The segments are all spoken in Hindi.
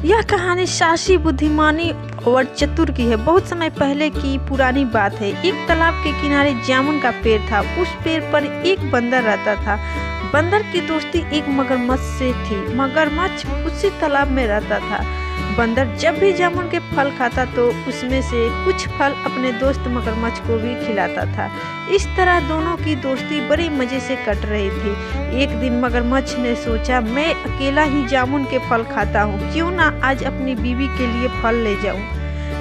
यह कहानी साहसी, बुद्धिमानी और चतुर की है। बहुत समय पहले की पुरानी बात है। एक तालाब के किनारे जामुन का पेड़ था। उस पेड़ पर एक बंदर रहता था। बंदर की दोस्ती एक मगरमच्छ से थी। मगरमच्छ उसी तालाब में रहता था। बंदर जब भी जामुन के फल खाता तो उसमें से कुछ फल अपने दोस्त मगरमच्छ को भी खिलाता था। इस तरह दोनों की दोस्ती बड़े मजे से कट रही थी। एक दिन मगरमच्छ ने सोचा, मैं अकेला ही जामुन के फल खाता हूँ, क्यों ना आज अपनी बीवी के लिए फल ले जाऊँ।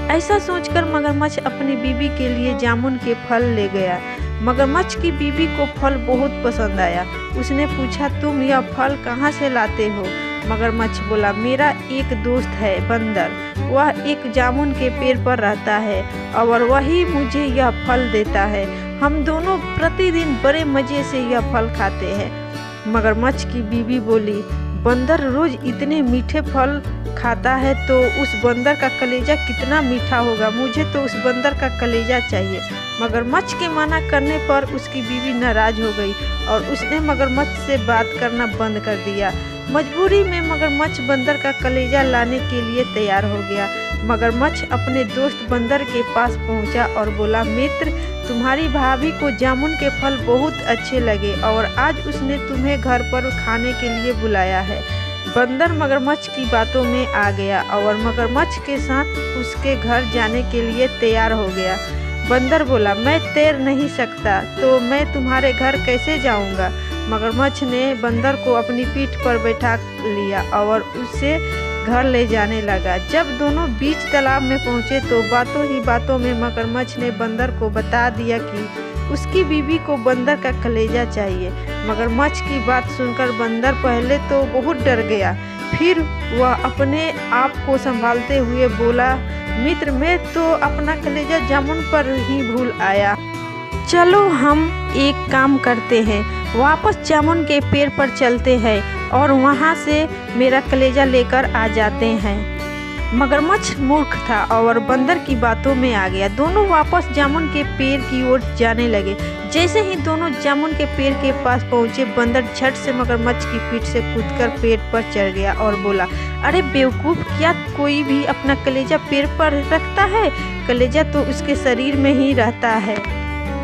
ऐसा सोचकर मगरमच्छ अपनी बीवी के लिए जामुन के फल ले गया। मगरमच्छ की बीवी को फल बहुत पसंद आया। उसने पूछा, तुम यह फल कहाँ से लाते हो? मगरमच्छ बोला, मेरा एक दोस्त है बंदर, वह एक जामुन के पेड़ पर रहता है और वही मुझे यह फल देता है। हम दोनों प्रतिदिन बड़े मजे से यह फल खाते हैं। मगरमच्छ की बीवी बोली, बंदर रोज इतने मीठे फल खाता है तो उस बंदर का कलेजा कितना मीठा होगा। मुझे तो उस बंदर का कलेजा चाहिए। मगरमच्छ के मना करने पर उसकी बीवी नाराज हो गई और उसने मगरमच्छ से बात करना बंद कर दिया। मजबूरी में मगरमच्छ बंदर का कलेजा लाने के लिए तैयार हो गया। मगरमच्छ अपने दोस्त बंदर के पास पहुंचा और बोला, मित्र, तुम्हारी भाभी को जामुन के फल बहुत अच्छे लगे और आज उसने तुम्हें घर पर खाने के लिए बुलाया है। बंदर मगरमच्छ की बातों में आ गया और मगरमच्छ के साथ उसके घर जाने के लिए तैयार हो गया। बंदर बोला, मैं तैर नहीं सकता तो मैं तुम्हारे घर कैसे जाऊंगा? मगरमच्छ ने बंदर को अपनी पीठ पर बैठा लिया और उसे घर ले जाने लगा। जब दोनों बीच तालाब में पहुंचे तो बातों ही बातों में मगरमच्छ ने बंदर को बता दिया कि उसकी बीवी को बंदर का कलेजा चाहिए। मगरमच्छ की बात सुनकर बंदर पहले तो बहुत डर गया, फिर वह अपने आप को संभालते हुए बोला, मित्र, मैं तो अपना कलेजा जामुन पर ही भूल आया। चलो हम एक काम करते हैं, वापस जामुन के पेड़ पर चलते हैं और वहाँ से मेरा कलेजा लेकर आ जाते हैं। मगरमच्छ मूर्ख था और बंदर की बातों में आ गया। दोनों वापस जामुन के पेड़ की ओर जाने लगे। जैसे ही दोनों जामुन के पेड़ के पास पहुंचे, बंदर झट से मगरमच्छ की पीठ से कूदकर पेड़ पर चढ़ गया और बोला, अरे बेवकूफ़, क्या कोई भी अपना कलेजा पेड़ पर रखता है? कलेजा तो उसके शरीर में ही रहता है।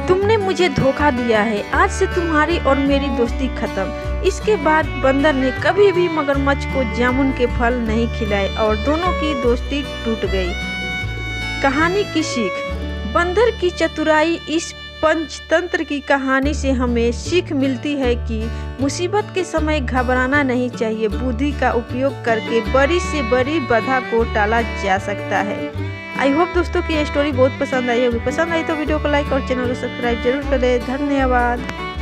तुमने मुझे धोखा दिया है। आज से तुम्हारी और मेरी दोस्ती खत्म। इसके बाद बंदर ने कभी भी मगरमच्छ को जामुन के फल नहीं खिलाए और दोनों की दोस्ती टूट गई। कहानी की सीख। बंदर की चतुराई। इस पंचतंत्र की कहानी से हमें सीख मिलती है कि मुसीबत के समय घबराना नहीं चाहिए। बुद्धि का उपयोग करके बड़ी से बड़ी बाधा को टाला जा सकता है। आई होप दोस्तों की ये स्टोरी बहुत पसंद आई होगी। पसंद आई तो वीडियो को लाइक और चैनल को सब्सक्राइब जरूर करें। धन्यवाद।